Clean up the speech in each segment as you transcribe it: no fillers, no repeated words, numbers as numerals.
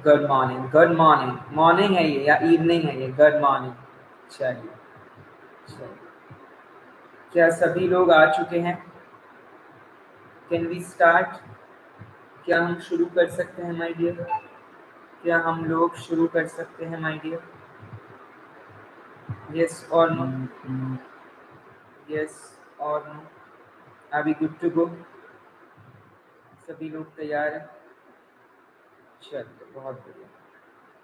Good morning, good morning. Morning है ये या इवनिंग है ये? Good morning. चलिए चलिए, क्या सभी लोग आ चुके हैं? Can we start? क्या हम शुरू कर सकते हैं माय डियर? क्या हम लोग शुरू कर सकते हैं माय डियर? यस और नो? यस और no? Are we good to go? सभी लोग तैयार हैं? चलिए, बहुत बढ़िया।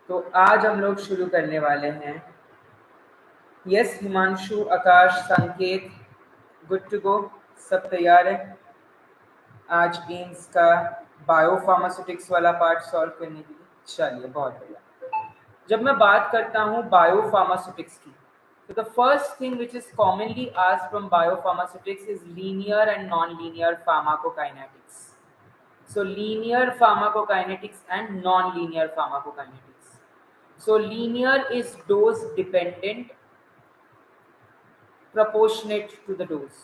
तो आज हम लोग शुरू करने वाले हैं। यस हिमांशु, आकाश, संकेत, गुड टू गो? सब तैयार है आज एम्स का बायोफार्मास्यूटिक्स वाला पार्ट सॉल्व करने के लिए? चलिए, बहुत बढ़िया। जब मैं बात करता हूँ बायोफार्मास्यूटिक्स की, तो the first thing which is commonly asked from biopharmaceutics is linear and non linear pharmacokinetics. So linear pharmacokinetics and non-linear pharmacokinetics. So linear is dose dependent, proportionate to the dose,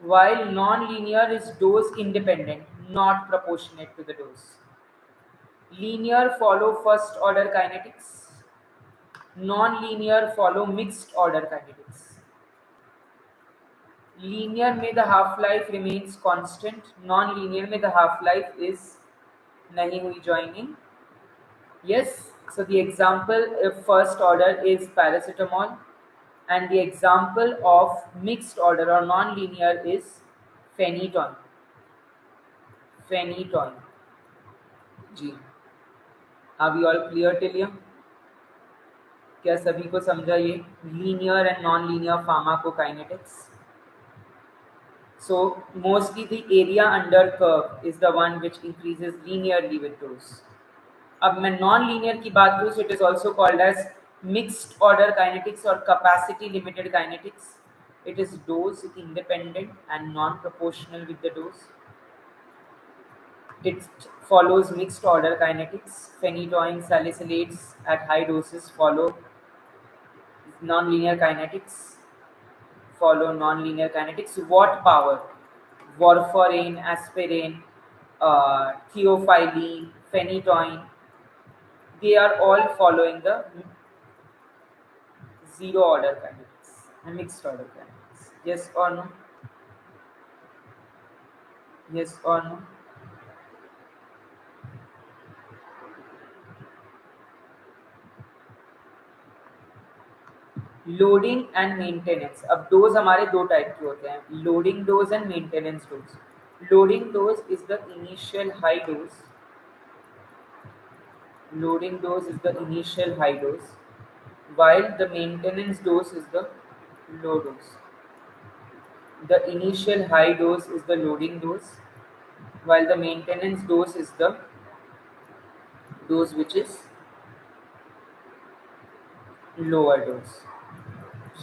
while non-linear is dose independent, not proportionate to the dose. Linear follow first order kinetics, non-linear follow mixed order kinetics. Linear में the half life remains constant, non-linear में the half life is नहीं हुई joining. Yes, so the example of first order is paracetamol, and the example of mixed order or non-linear is phenytoin. Phenytoin. Ji, are we all clear till here? क्या सभी को समझा ये linear and non-linear pharmacokinetics? So mostly the area under curve is the one which increases linearly with dose. अब मैं non linear की बात करूँ, it is also called as mixed order kinetics और capacity limited kinetics. It is dose independent and non proportional with the dose. It follows mixed order kinetics. Phenytoin salicylates at high doses follow non-linear kinetics. What power? Warfarin, aspirin, theophylline, phenytoin. They are all following the zero order kinetics and mixed order kinetics. Yes or no? Yes or no? Loading and maintenance. अब dose हमारे दो type के होते हैं, loading dose and maintenance dose. Loading dose is the initial high dose. Loading dose is the initial high dose, while the maintenance dose is the low dose. The initial high dose is the loading dose, while the maintenance dose is the dose which is lower dose.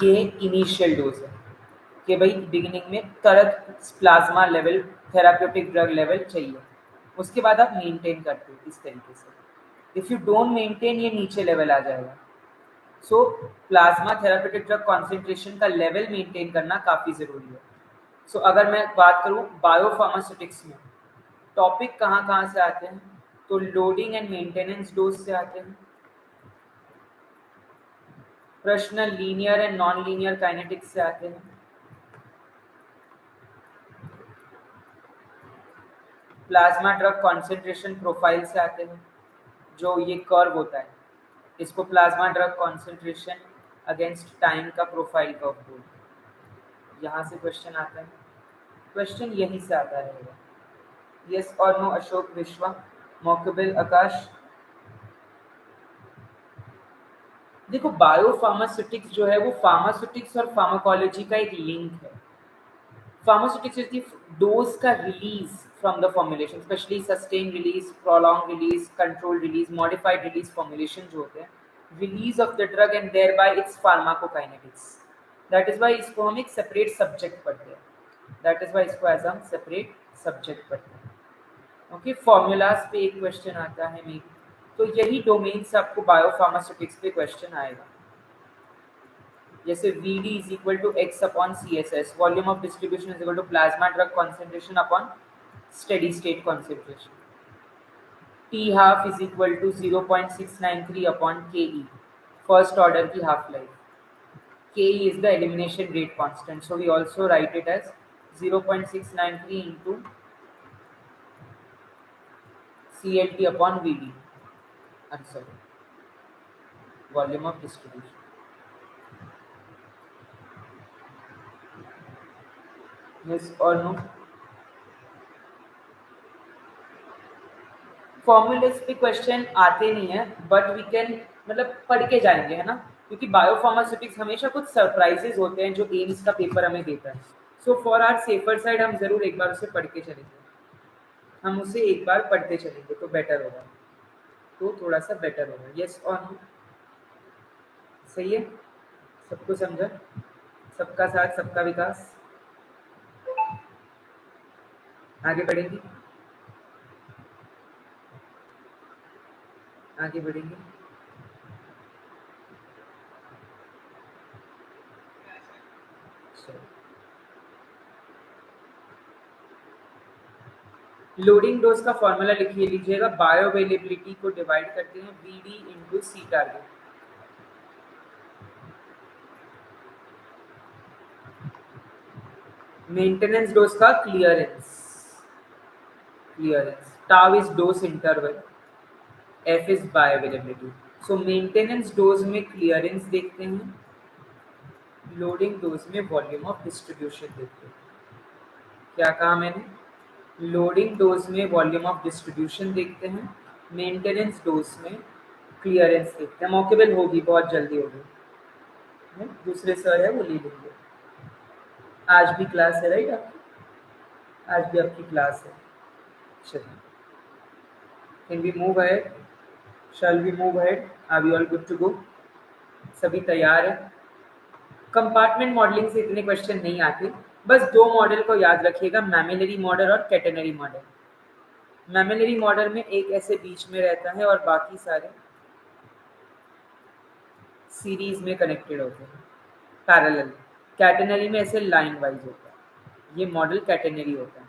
ये initial dose है कि भाई beginning में तुरंत plasma level, therapeutic drug level चाहिए, उसके बाद आप मेंटेन करते हो इस तरीके से. इफ यू डोंट मेंटेन, ये नीचे लेवल आ जाएगा. सो प्लाज्मा थेराप्यूटिक ड्रग कॉन्सेंट्रेशन का लेवल मेंटेन करना काफ़ी ज़रूरी है. सो अगर मैं बात करूँ बायोफार्मास्यूटिक्स में टॉपिक कहाँ से आते हैं, तो लोडिंग एंड मेंटेनेंस डोज से आते हैं. प्रश्न linear and non linear kinetics से आते हैं. प्लाज्मा ड्रग कॉन्सेंट्रेशन प्रोफाइल से आते हैं. जो ये कर्व होता है, इसको plasma drug concentration against time का प्रोफाइल कर्व बोलते हैं. यहाँ से क्वेश्चन आता है. क्वेश्चन यहीं से आता रहेगा. यस और नो? अशोक, विश्वा, मोकबिल, आकाश. देखो, बायोफार्मास्यूटिक्स जो है वो फार्मास्यूटिक्स और फार्माकोलॉजी का एक लिंक है. फार्मास्यूटिक्स इज द डोज का release from the formulation, specially sustain release, prolong release, control release, modified release formulation जो होते हैं, release of the drug and thereby its pharmacokinetics. That is why इसको हम एक separate subject पढ़ते हैं. That is why इसको as हम सेपरेट सब्जेक्ट पढ़ते हैं. ओके, फॉर्मूलाज पे एक क्वेश्चन आता है मेरी, तो यही डोमेन से आपको बायोफार्मास्यूटिक्स पे क्वेश्चन आएगा. जैसे VD is equal to x upon CSS, volume of distribution is equal to plasma drug concentration upon steady state concentration. T half is equal to 0.693 upon K E, first order की half life. Ke is the elimination rate constant, so we also write it as 0.693 into CLT upon VD. I'm sorry, volume of distribution. Yes or no? Formulas पे question आते नहीं है, but we can मतलब पढ़ के जाएंगे, है ना, क्योंकि बायोफार्मास्यूटिक्स हमेशा कुछ सरप्राइजेस होते हैं जो एम्स का पेपर हमें देता है. So for our safer side हम जरूर एक बार उसे पढ़ के चलेंगे, हम उसे एक बार पढ़ते चलेंगे तो बेटर होगा, तो थोड़ा सा बेटर होगा. यस और नो? सही है? सबको समझा? सबका साथ सबका विकास. आगे बढ़ेंगे, आगे बढ़ेंगे. लोडिंग डोज का फॉर्मूला लिखिए लीजिएगा. बायो अवेलेबिलिटी को डिवाइड करते हैं VD इंटू सी टारगेट. मेंटेनेंस डोज का clearance, tau is dose interval, F is bio availability. So maintenance dose में क्लियरेंस देखते हैं, लोडिंग डोज में वॉल्यूम ऑफ डिस्ट्रीब्यूशन देखते हैं. क्या कहा मैंने? लोडिंग डोज में वॉल्यूम ऑफ डिस्ट्रीब्यूशन देखते हैं, मेंटेनेंस डोज में क्लियरेंस देखते हैं. मॉकेबल होगी, बहुत जल्दी होगी, दूसरे सर है वो ले लेंगे. आज भी क्लास है राइट आपकी? आज भी आपकी क्लास है. चलिए, can we move ahead? Shall we move ahead? Are we all good to go? सभी तैयार है? कंपार्टमेंट मॉडलिंग से इतने क्वेश्चन नहीं आते, बस दो मॉडल को याद रखिएगा, मैमिलरी मॉडल और कैटेनरी मॉडल. मैमिलरी मॉडल में एक ऐसे बीच में रहता है और बाकी सारे सीरीज में कनेक्टेड होते हैं, पैरेलल. कैटेनरी में ऐसे लाइन वाइज होता है, ये मॉडल कैटेनरी होता है.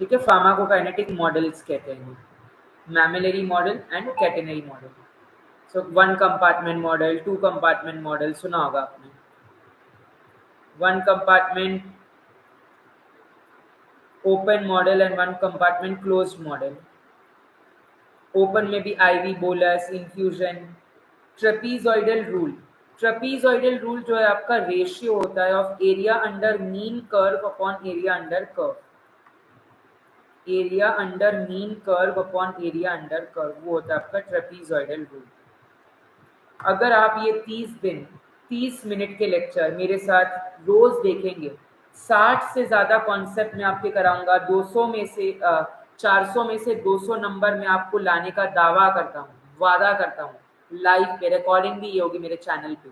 ठीक है, फार्माकोकाइनेटिक मॉडल्स कहते हैं mammillary model and catenary model. So one compartment model, two compartment model सुना होगा आपने. One compartment open model and one compartment closed model. Open में भी IV, bolus, infusion. Trapezoidal rule, trapezoidal rule जो है आपका रेशियो होता है of area under mean curve upon area under curve. Area under mean curve upon area under curve, वो होता है आपका ट्रेपीजॉइडल रूल. अगर आप ये 30 दिन 30 मिनट के लेक्चर मेरे साथ रोज देखेंगे, 60 से ज़्यादा कॉन्सेप्ट मैं आपके कराऊंगा. 200 में से 400 में से 200 नंबर में आपको लाने का दावा करता हूँ, वादा करता हूँ. लाइव पे रिकॉर्डिंग भी ये होगी मेरे चैनल पे.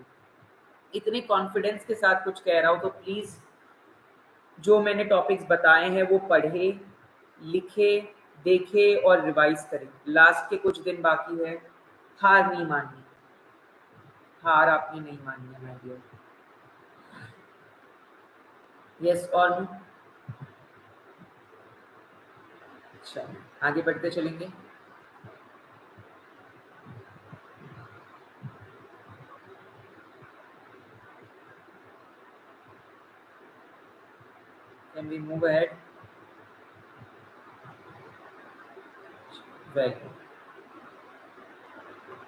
इतने कॉन्फिडेंस के साथ कुछ कह रहा हूँ तो प्लीज़ जो मैंने टॉपिक्स बताए हैं वो पढ़े, लिखे, देखे और रिवाइज करें. लास्ट के कुछ दिन बाकी है, हार नहीं माननी, हार आपने नहीं माननी है माय डियर. यस और नो? अच्छा, आगे बढ़ते चलेंगे. Can we move ahead? Very good.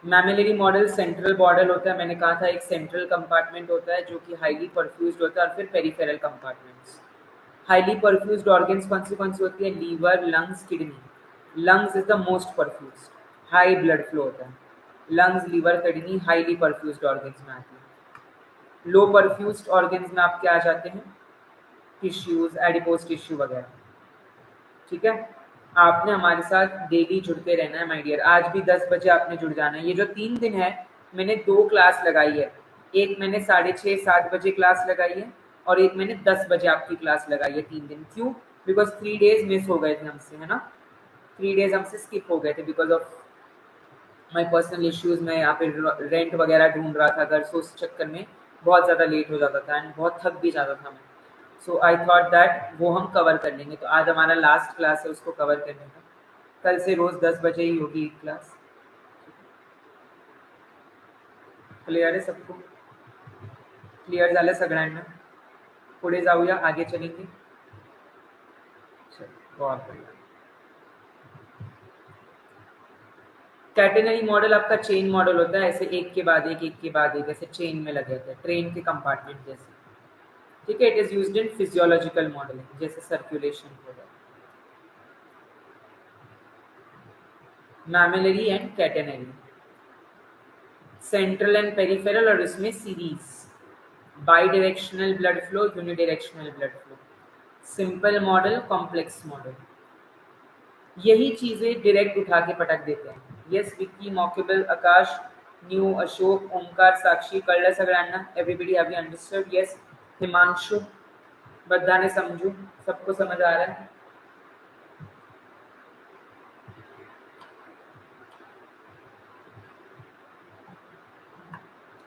Mammillary model central model होता है. मैंने कहा था एक सेंट्रल कंपार्टमेंट होता है जो कि हाईली परफ्यूज्ड होता है, और फिर peripheral compartments. Highly perfused organs कौन सी होती है? Liver, lungs, kidney. Lungs is the most perfused, high blood flow होता है. Lungs, liver, kidney highly perfused organs में आती है. लो परफ्यूज्ड ऑर्गन्स में आपके आ जाते हैं टिश्यूज, एडिपोज टिश्यू वगैरह. ठीक है, आपने हमारे साथ डेली जुड़ते रहना है माय डियर. आज भी 10 बजे आपने जुड़ जाना है. ये जो 3 दिन है मैंने 2 क्लास लगाई है. एक मैंने 6:30-7 बजे क्लास लगाई है और एक मैंने 10 बजे आपकी क्लास लगाई है. 3 दिन. क्यों? बिकॉज 3 डेज मिस हो गए थे हमसे, है ना. 3 डेज हमसे स्किप हो गए थे because of my personal issues. मैं यहाँ पे रेंट वगैरह ढूंढ रहा था घर, सो उस चक्कर में बहुत ज़्यादा लेट हो जाता था एंड बहुत थक भी जाता था मैं. सो आई थॉट दैट वो हम कवर कर लेंगे, तो आज हमारा लास्ट क्लास है उसको कवर करने का. कल से रोज 10 बजे ही होगी क्लास। क्लियर है सबको? क्लियर झालं सगळ्यांना? पुढे जाऊया, आगे चलेंगे। चलो बहुत बढ़िया। कैटेनरी मॉडल आपका चेन मॉडल होता है, ऐसे एक के बाद एक के बाद एक, ऐसे चेन में लगे होते हैं, ट्रेन के कंपार्टमेंट जैसे। ठीक है, it is used in physiological modelling, जैसे सर्कुलेशन हो रहा है। Mammillary and catenary, central and peripheral, और इसमें series, by directional blood flow, unidirectional blood flow, simple model, complex model. यही चीजें डायरेक्ट उठा के पटक देते हैं। यस विक्की, मॉकेबल, आकाश, न्यू, अशोक, ओमकार, साक्षी, कळलं सगळ्यांना? Everybody have you understood? Yes Himanshu, बधाने समझू, सबको समझ आ रहा है?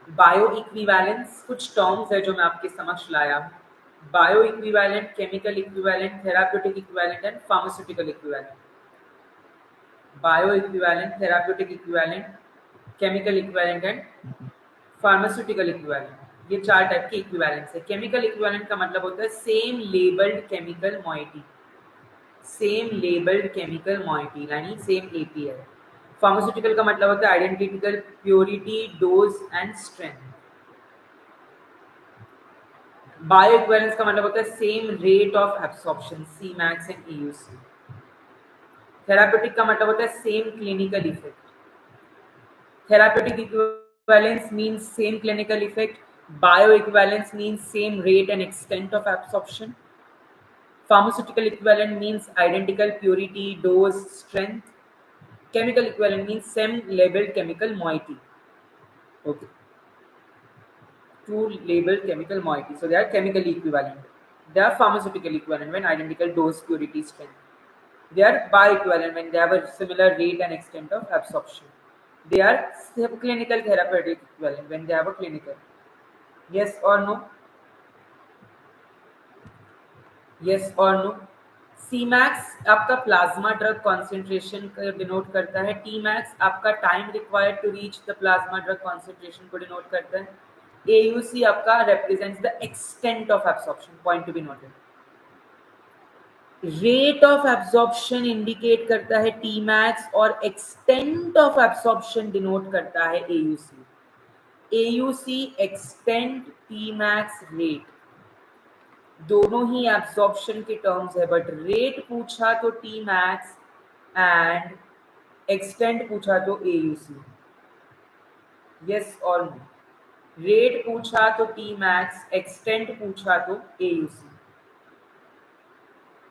बायो इक्विवेलेंस, कुछ टर्म्स है जो मैं आपके समक्ष लाया हूँ। Bio equivalent, chemical equivalent, therapeutic equivalent and pharmaceutical equivalent. Bio equivalent, therapeutic equivalent, chemical equivalent and pharmaceutical equivalent. ये 4 टाइप के इक्विवेलेंट्स है। केमिकल इक्विवेलेंट का मतलब होता है same labelled chemical moiety, same labelled chemical moiety यानी सेम एपीआई। फार्मास्यूटिकल का मतलब होता है identical purity, dose and strength. Bioequivalence का मतलब होता है same rate of absorption, C max and AUC. Therapeutic का मतलब होता है same clinical effect. Therapeutic equivalence means same clinical effect. Bioequivalence means same rate and extent of absorption. Pharmaceutical equivalent means identical purity, dose, strength. Chemical equivalent means same labeled chemical moiety. Okay. Two labeled chemical moiety. So they are chemically equivalent. They are pharmaceutical equivalent when identical dose, purity, strength. They are bioequivalent when they have a similar rate and extent of absorption. They are subclinical therapeutic equivalent when they have a clinical. Yes or no? Yes or no? Cmax आपका plasma drug concentration को denote करता है। Tmax आपका time required to reach the plasma drug concentration को denote करता है। AUC आपका represents the extent of absorption, point to be noted. Rate of absorption indicate करता है Tmax और एक्सटेंट ऑफ एब्जॉर्प्शन डिनोट करता है AUC. AUC extent, Tmax rate, दोनों ही एब्जॉर्प्शन के टर्म्स है, बट रेट पूछा तो Tmax एंड एक्सटेंट पूछा तो AUC. यस और नो? रेट पूछा तो Tmax, एक्सटेंट पूछा तो AUC.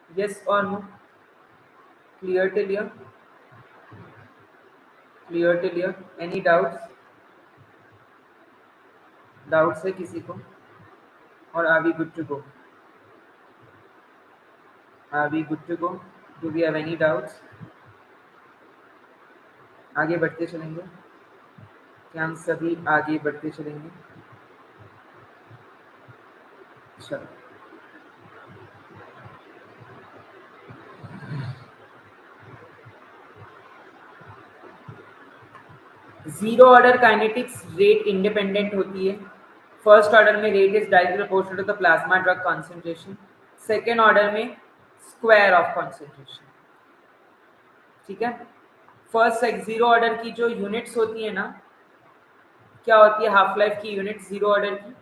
Yes or no? Clear till here? Clear till here? Any doubts? Doubts है किसी को? Or are we good to go? Are we good to go? Do we have any doubts? आगे बढ़ते चलेंगे? क्या हम सभी आगे बढ़ते चलेंगे? चलो, zero order kinetics rate independent होती है। फर्स्ट ऑर्डर में rate is directly proportional to the plasma drug concentration, second order में स्क्वायर ऑफ कॉन्सेंट्रेशन। ठीक है, फर्स्ट जीरो ऑर्डर की जो यूनिट्स होती है ना, क्या होती है हाफ लाइफ की यूनिट जीरो ऑर्डर की?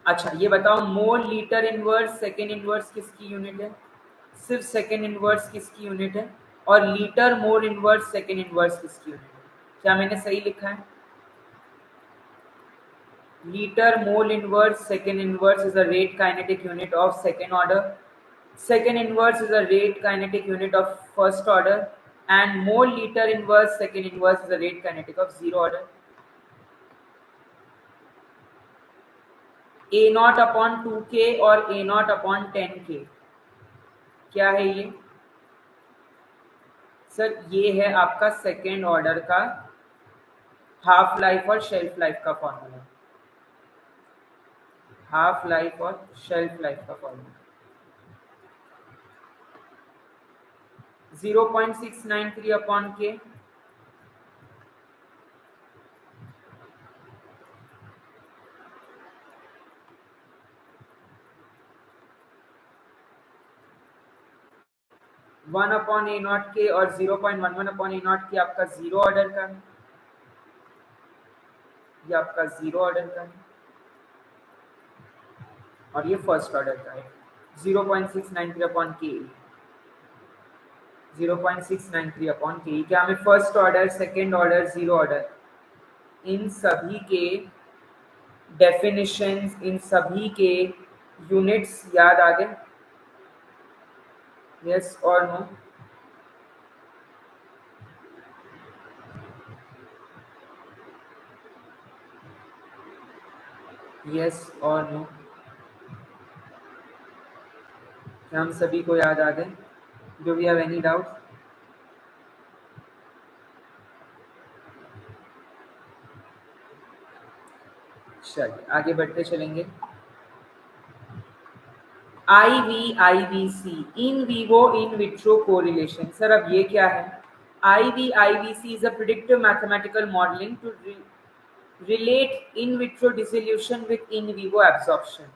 अच्छा ये बताओ, mole litre inverse second inverse किसकी यूनिट है? सिर्फ सेकेंड इनवर्स किसकी यूनिट है? और litre mole inverse second inverse किसकी यूनिट है? क्या मैंने सही लिखा है? Litre mole inverse second inverse is a rate kinetic unit of second order, second inverse is a rate kinetic unit of first order, and mole liter inverse second inverse is a rate kinetic of zero order. A naught upon 2k और A naught upon 10k क्या है ये? Sir ये है आपका second order का half life और shelf life का फॉर्मूला। हाफ लाइफ और शेल्फ लाइफ का formula. 0.693 upon k. One upon A not के और 0.11 अपॉन ए नॉट के आपका जीरो ऑर्डर का है, ये आपका जीरो ऑर्डर का है और ये फर्स्ट ऑर्डर का है 0.693 अपॉन के, 0.693 अपॉन के। क्या हमें first order, second order, zero order in सभी के डेफिनेशंस, इन सभी के यूनिट्स याद आ गए? यस और नो? यस और नो? क्या हम सभी को याद आ गए? Do we have any doubt? चलिए आगे बढ़ते चलेंगे। IVIVC, in vivo in vitro correlation. Sir अब ये क्या है? IVIVC is a predictive mathematical modeling to relate in vitro dissolution with in vivo absorption।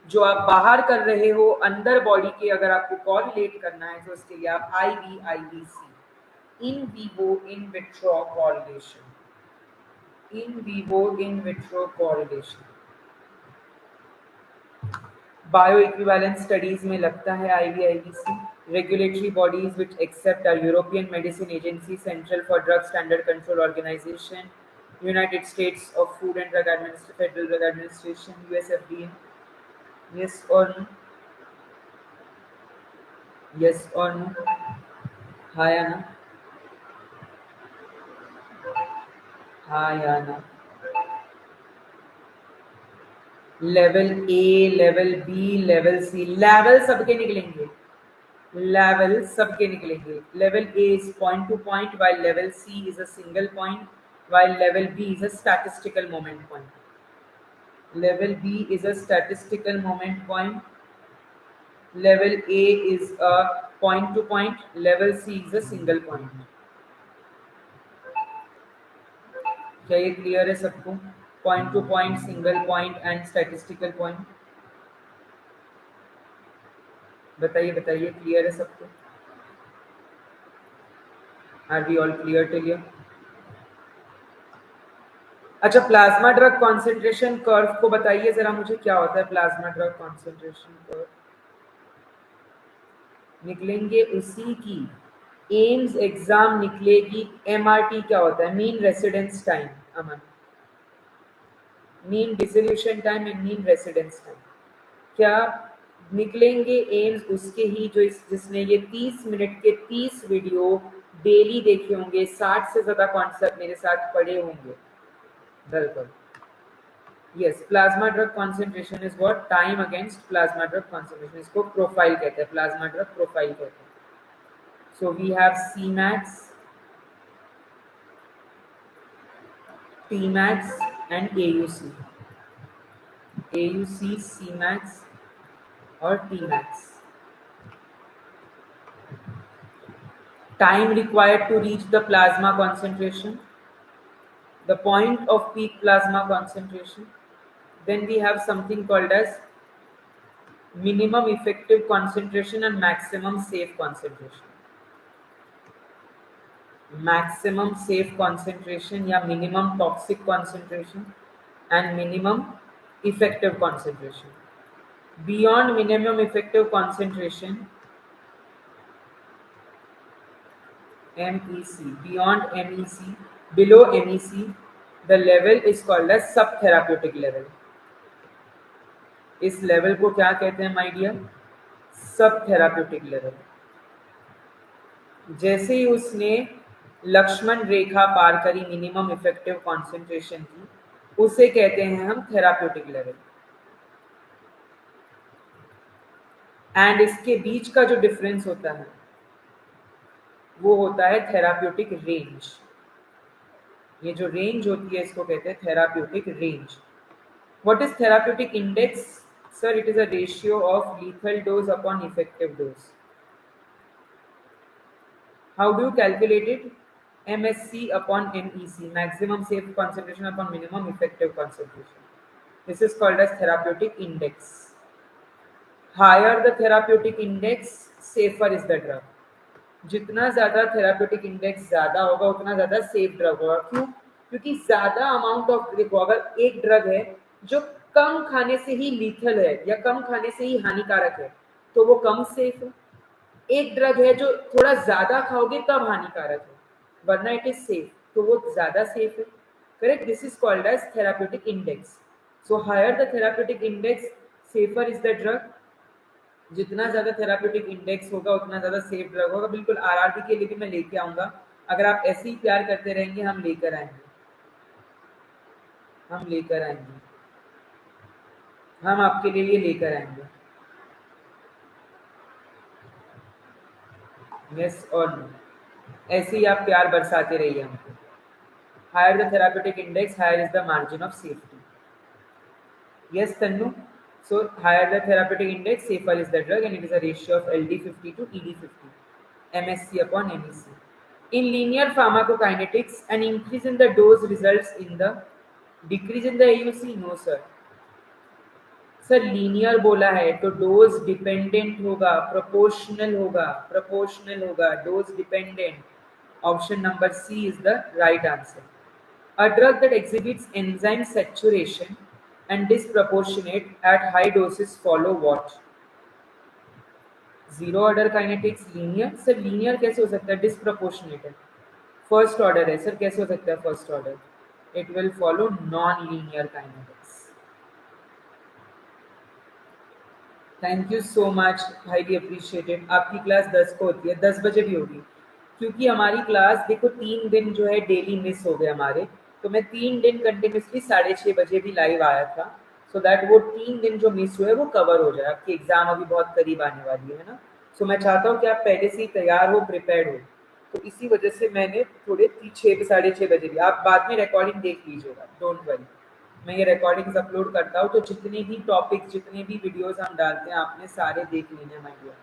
जो आप बाहर कर रहे हो अंदर बॉडी के, अगर आपको कोरिलेट करना है तो उसके लिए आप IVIVC, in vivo in vitro correlation, in vivo in vitro correlation, bioequivalence studies में लगता है IVIVC। Regulatory bodies which accept are European medicine agency, central for drug standard control organisation, united states of food and drug administration, federal drug administration, US FDA। Yes और no? Yes और no? हाँ या ना? हाँ या ना? Level A, level B, level C, level सबके निकलेंगे, लेवल सबके निकलेंगे। Level A is point two point, while level C is a single point, while level B is a statistical moment point. Level B is a statistical moment point, level A is a point to point, level C is a single point। क्या ये clear है सबको? Point to point, single point and statistical point. बताइए बताइए, clear है सबको? Are we all clear till here? अच्छा, plasma drug concentration curve को बताइए जरा मुझे, क्या होता है प्लाज्मा ड्रग कॉन्सेंट्रेशन कर्व? निकलेंगे उसी की एम्स एग्जाम निकलेगी। MRT क्या होता है? Mean residence time. Aman, mean dissolution time and mean residence time. क्या निकलेंगे एम्स उसके ही जो जिसने ये 30 मिनट के 30 वीडियो डेली देखे होंगे, 60 से ज्यादा कॉन्सेप्ट मेरे साथ पढ़े होंगे। बिल्कुल yes. Plasma drug concentration is what? Time against plasma drug concentration. इसको प्रोफाइल कहते हैं, प्लाज्मा ड्रग प्रोफाइल कहते हैं। So we have Cmax, Tmax and AUC, AUC, Cmax और Tmax। Time required to reach the plasma concentration, the point of peak plasma concentration. Then we have something called as minimum effective concentration and maximum safe concentration। Maximum safe concentration या minimum toxic concentration and minimum effective concentration. Beyond minimum effective concentration MEC, beyond MEC, below MEC, the level is called as subtherapeutic level। इस level को क्या कहते हैं my dear? सबथेराप्यूटिक level. जैसे ही उसने लक्ष्मण रेखा पार करी minimum effective concentration की, उसे कहते हैं हम थेराप्यूटिक लेवल। एंड इसके बीच का जो डिफरेंस होता है वो होता है थेराप्यूटिक रेंज। ये जो रेंज होती है इसको कहते हैं therapeutic range. What is therapeutic index? Sir, it is a ratio of lethal dose upon effective dose. How do you calculate it? MSC upon MEC, maximum safe concentration upon minimum effective concentration. This is called as therapeutic index. Higher the therapeutic index, safer is the drug. जितना ज़्यादा therapeutic index ज़्यादा होगा उतना ज़्यादा safe drug होगा। क्यों? क्योंकि ज़्यादा अमाउंट ऑफ, देखो अगर एक ड्रग है जो कम खाने से ही लीथल है या कम खाने से ही हानिकारक है तो वो कम सेफ है। एक ड्रग है जो थोड़ा ज़्यादा खाओगे तब हानिकारक है, वरना इट इज सेफ, तो वो ज़्यादा सेफ है। Correct? This is called as therapeutic index. So higher the therapeutic index, safer is the drug. जितना ज़्यादा थेराप्यूटिक इंडेक्स होगा उतना ज़्यादा सेफ ड्रग होगा। बिल्कुल आरआरबी के लिए भी मैं लेके आऊँगा। अगर आप ऐसे ही प्यार करते रहेंगे हम लेकर आएंगे, हम लेकर आएंगे, हम आपके लिए ये लेकर आएंगे। यस और नो? ऐसे ही आप प्यार बरसाते रहिए हमको। Higher the therapeutic index, higher is the margin of safety. Yes, Tannu? So higher the therapeutic index, safer is the drug, and it is a ratio of LD50 to ED50, MSC upon MEC. In linear pharmacokinetics, an increase in the dose results in the decrease in the AUC? No, sir. Sir linear बोला है तो dose dependent होगा, proportional होगा, proportional होगा, dose dependent. Option number C is the right answer. A drug that exhibits enzyme saturation and disproportionate at high doses follow what? Zero order kinetics, linear? Sir linear कैसे हो सकता है? Disproportionate है। First order है sir, कैसे हो सकता है first order? It will follow non-linear kinetics. Thank you so much, highly appreciated. आपकी क्लास 10 को होती है, 10 बजे भी होगी, क्योंकि हमारी क्लास देखो 3 दिन जो है डेली मिस हो गए हमारे, तो मैं 3 दिन कंटिन्यूसली 6:30 बजे भी लाइव आया था, सो दैट वो 3 दिन जो मिस हुए वो कवर हो जाए। आपकी एग्जाम अभी बहुत करीब आने वाली है ना, सो मैं चाहता हूँ कि आप पहले से ही तैयार हो, प्रिपेयर्ड हो, तो इसी वजह से मैंने थोड़े 6 साढ़े 6 बजे भी, आप बाद में रिकॉर्डिंग देख लीजिएगा, डोंट वरी। मैं ये रिकॉर्डिंग्स अपलोड करता हूँ, तो जितने भी टॉपिक्स, जितने भी वीडियोस हम डालते हैं आपने सारे देख लेने हैं माय डियर,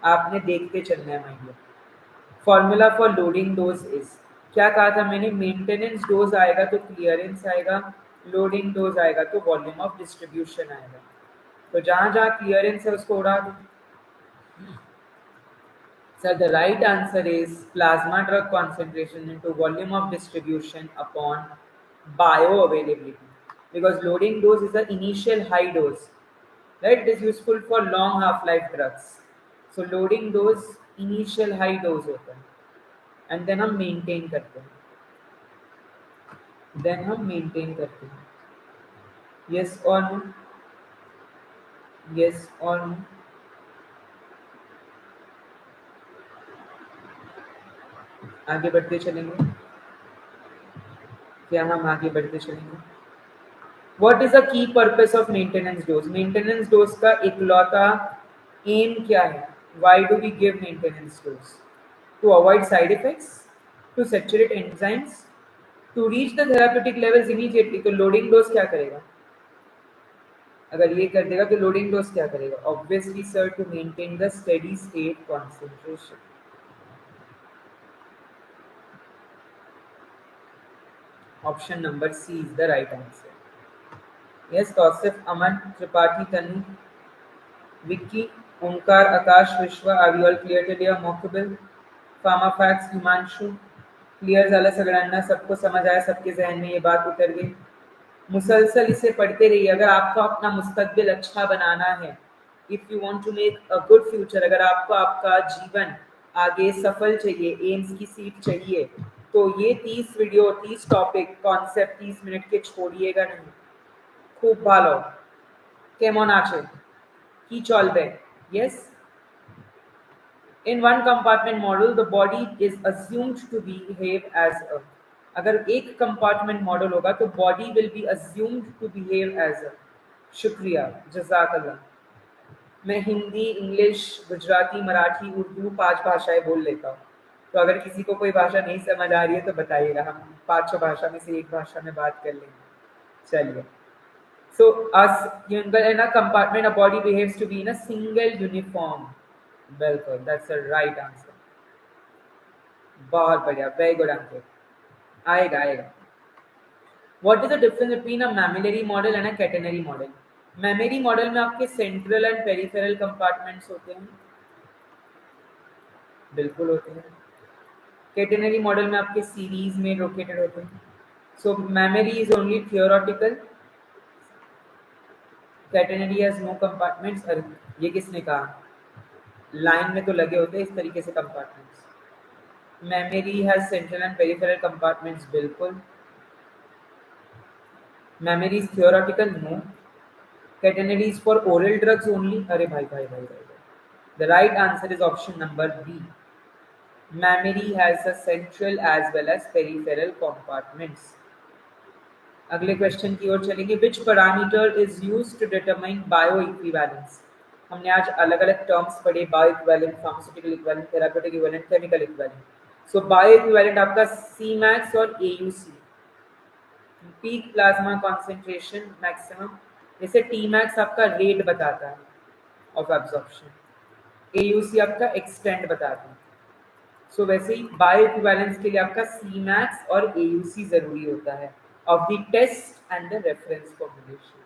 आपने देखते चलना है my dear. Formula for loading dose is, क्या कहा था मैंने? मेंटेनेंस डोज आएगा तो क्लियरेंस आएगा, लोडिंग डोज आएगा तो वॉल्यूम ऑफ डिस्ट्रीब्यूशन आएगा। तो जहाँ जहाँ क्लियरेंस है उसको उड़ा दो। Sir, the right answer is plasma drug concentration into volume of distribution upon bioavailability. Because loading dose is the initial high dose, right? It is useful for long half-life drugs. So loading dose initial high dose होता है, and then हम maintain करते हैं, Yes or no? Yes or no? आगे बढ़ते चलेंगे, क्या हम आगे बढ़ते चलेंगे? What is the key purpose of maintenance dose? Maintenance dose का इकलौता aim क्या है? Why do we give maintenance dose? To avoid side effects, to saturate enzymes, to reach the therapeutic levels immediately. तो loading dose क्या करेगा? अगर ये कर देगा तो loading dose क्या करेगा? Obviously sir, to maintain the steady state concentration. Option number C is the right answer. Yes, Tausif, Aman, Tripathi, Tanu, Vicky, Omkar, Akash, Vishwa, are we all clear today? Mokbil, Pharmafax, Himanshu, clear झाला सगळ्यांना? सबको समझ आया? सबके जहन में ये बात उतर गई? मुसलसल इसे पढ़ते रहिए। अगर आपको अपना मुस्तकबिल अच्छा बनाना है, if you want to make a good future, अगर आपको आपका जीवन आगे सफल चाहिए, एम्स की सीट चाहिए, तो ये 30 वीडियो, 30 टॉपिक, कॉन्सेप्ट 30 मिनट के छोड़िएगा नहीं, खूब भालो, केमन आछे, की चलबे? Yes. In one compartment model, the body is assumed to behave as a, अगर एक कंपार्टमेंट मॉडल होगा तो body will be assumed to behave as a। शुक्रिया, जज़ाकल्लाह। मैं हिंदी, इंग्लिश, गुजराती, मराठी, उर्दू 5 भाषाएं बोल लेता हूँ, तो अगर किसी को कोई भाषा नहीं समझ आ रही है तो बताइएगा, हम 5-6 भाषा में से एक भाषा में बात कर लेंगे। चलिए, so in a compartment, a body behaves to be in a single uniform. Well, that's the right answer. बहुत बढ़िया, वेरी गुड अंकित, आएगा आएगा। What is the difference between a mammillary model and a catenary model? Memory model में आपके central and peripheral compartments होते हैं, बिल्कुल होते हैं। कैटेनरी मॉडल में आपके सीरीज में लोकेटेड होते हैं। So mammillary is only theoretical, catenary has no compartments. अरे ये किसने कहा? लाइन में तो लगे होते हैं इस तरीके से compartments. Mammillary has central and peripheral compartments, बिल्कुल। Mammillary is theoretical, no. Catenary is for oral drugs only. अरे भाई भाई भाई भाई, the right answer is option number B. Mammary has a central as well as peripheral compartments. अगले question की ओर चलेंगे। Which parameter is used to determine bioequivalence? हमने आज अलग अलग टर्म्स पढ़े, bioequivalent, pharmaceutical equivalent, therapeutic equivalent, chemical equivalent. So bioequivalent आपका Cmax और AUC, peak plasma concentration maximum. जैसे Tmax आपका रेट बताता है ऑफ एब्जॉर्प्शन, AUC आपका एक्सटेंड बताता है। सो वैसे ही बायोइक्विवेलेंस के लिए आपका Cmax और AUC जरूरी होता है of the test and the reference formulation,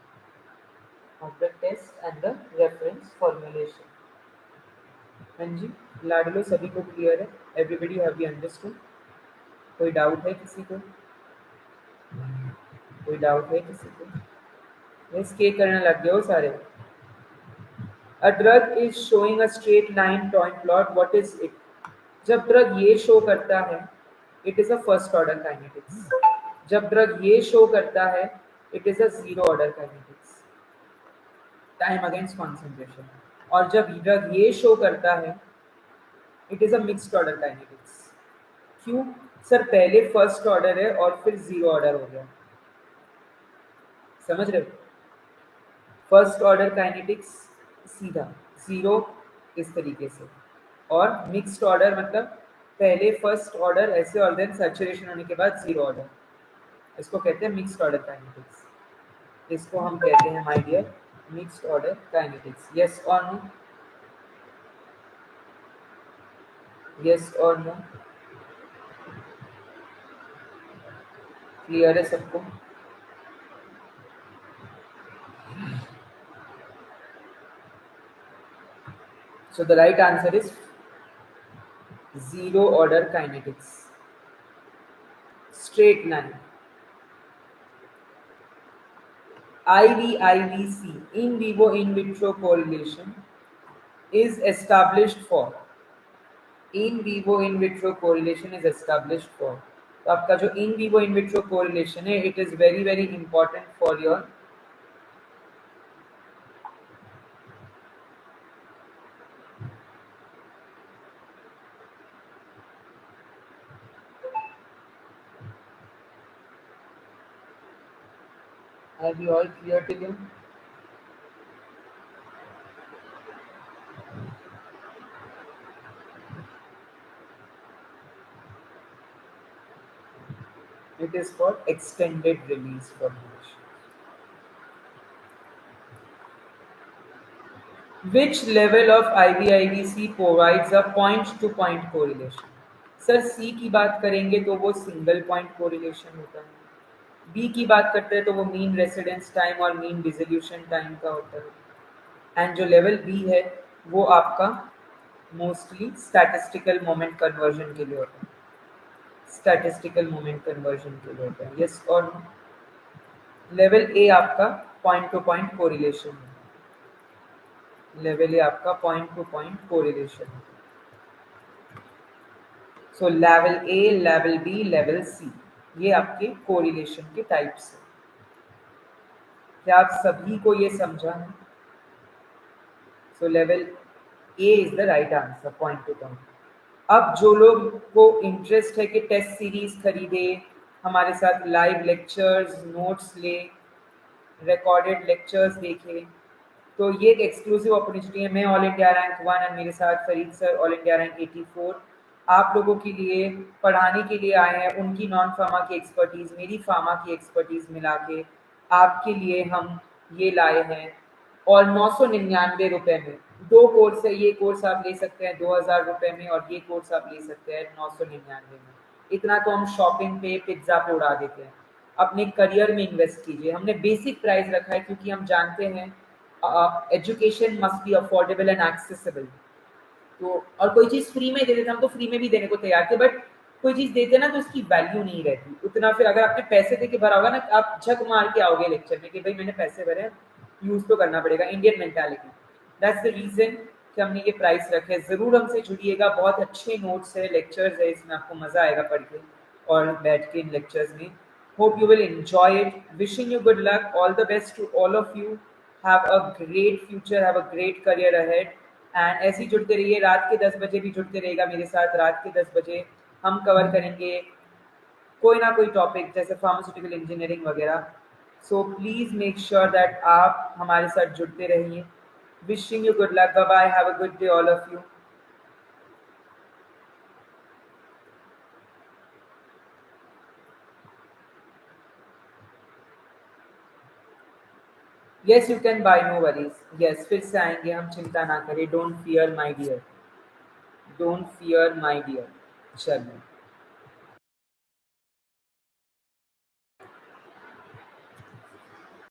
of the test and the reference formulation. हाँ जी, लाडलो सभी को क्लियर है? Everybody have be understood? कोई डाउट है किसी को? कोई डाउट है किसी को? बस के करने लग गए हो सारे। A drug is showing a straight line point plot. What is it? जब ड्रग ये शो करता है, it is a first order kinetics. जब ड्रग ये शो करता है, it is a zero order kinetics, time against concentration. और जब ड्रग ये शो करता है, it is a mixed order kinetics. क्यों सर? पहले फर्स्ट ऑर्डर है और फिर जीरो ऑर्डर हो गया, समझ रहे हो? फर्स्ट ऑर्डर काइनेटिक्स सीधा, जीरो इस तरीके से, और मिक्स्ड ऑर्डर मतलब पहले फर्स्ट ऑर्डर ऐसे और देन सैचुरेशन होने के बाद जीरो ऑर्डर, इसको कहते हैं मिक्स्ड ऑर्डर काइनेटिक्स। इसको हम कहते हैं my dear mixed order kinetics. Yes और नो? यस और नो? क्लियर है सबको? So the right answer is zero order kinetics, straight line. IVIVC, in vivo in vitro correlation, is established for, in vivo in vitro correlation is established for, तो आपका जो in vivo in vitro correlation है, it is very very important for your Are you all clear till you? It is for extended release formulation. Which level of IVIVC provides a point-to-point correlation? Sir C की बात करेंगे तो वो single point correlation होता है। B की बात करते हैं तो वो मीन रेसिडेंस टाइम और मीन डिसोल्यूशन टाइम का होता है। एंड जो लेवल B है वो आपका मोस्टली स्टैटिस्टिकल मोमेंट कन्वर्जन के लिए होता है, स्टैटिस्टिकल मोमेंट कन्वर्जन के लिए होता है। यस और नो? लेवल A आपका पॉइंट टू पॉइंट कोरिलेशन है, लेवल ए आपका point to point correlation. So level A, level B, level C, ये आपके कोरिलेशन के टाइप्स हैं। क्या आप सभी को ये समझा है? सो level A is the right answer, point two point. अब जो लोग को इंटरेस्ट है कि टेस्ट सीरीज खरीदे, हमारे साथ लाइव लेक्चर्स, नोट्स ले, रिकॉर्डेड लेक्चर्स देखे, तो ये एक एक्सक्लूसिव अपॉर्चुनिटी है। मैं ऑल इंडिया रैंक 1 और मेरे साथ Farid sir all India rank 84 आप लोगों के लिए पढ़ाने के लिए आए हैं। उनकी नॉन फार्मा की एक्सपर्टीज़, मेरी फार्मा की एक्सपर्टीज़ मिला के आपके लिए हम ये लाए हैं। और 999 रुपए में 2 कोर्स है। ये कोर्स आप ले सकते हैं 2000 रुपए में, और ये कोर्स आप ले सकते हैं 999 में। इतना तो हम शॉपिंग पे, पिज्जा पे उड़ा देते हैं। अपने करियर में इन्वेस्ट कीजिए। हमने बेसिक प्राइस रखा है क्योंकि हम जानते हैं education must be affordable and accessible. तो और कोई चीज़ फ्री में दे देते, हम तो फ्री में भी देने को तैयार थे, बट कोई चीज़ देते ना तो उसकी वैल्यू नहीं रहती उतना। फिर अगर आपने पैसे दे के भरा होगा ना, आप झक मार के आओगे लेक्चर में कि भाई मैंने पैसे भरे, यूज़ तो करना पड़ेगा। Indian mentality, that's the reason कि हमने ये प्राइस रखे। ज़रूर हमसे जुड़िएगा, बहुत अच्छे नोट्स है, लेक्चर्स है, इसमें आपको मज़ा आएगा पढ़ के और बैठ के इन लेक्चर्स में। Hope you will enjoy it. Wishing you good luck, all the best to all of you. Have a great future, have a great career ahead. And ऐसे ही जुड़ते रहिए। रात के 10 बजे भी जुड़ते रहेगा मेरे साथ। रात के 10 बजे हम कवर करेंगे कोई ना कोई टॉपिक, जैसे फार्मास्यूटिकल इंजीनियरिंग वगैरह। So please make sure that आप हमारे साथ जुड़ते रहिए। Wishing you good luck, bye bye, have a good day all of you. Yes you can bye, no worries. Yes, फिर से आएंगे हम, चिंता ना करें। Don't fear my dear, don't fear my dear. चलिए।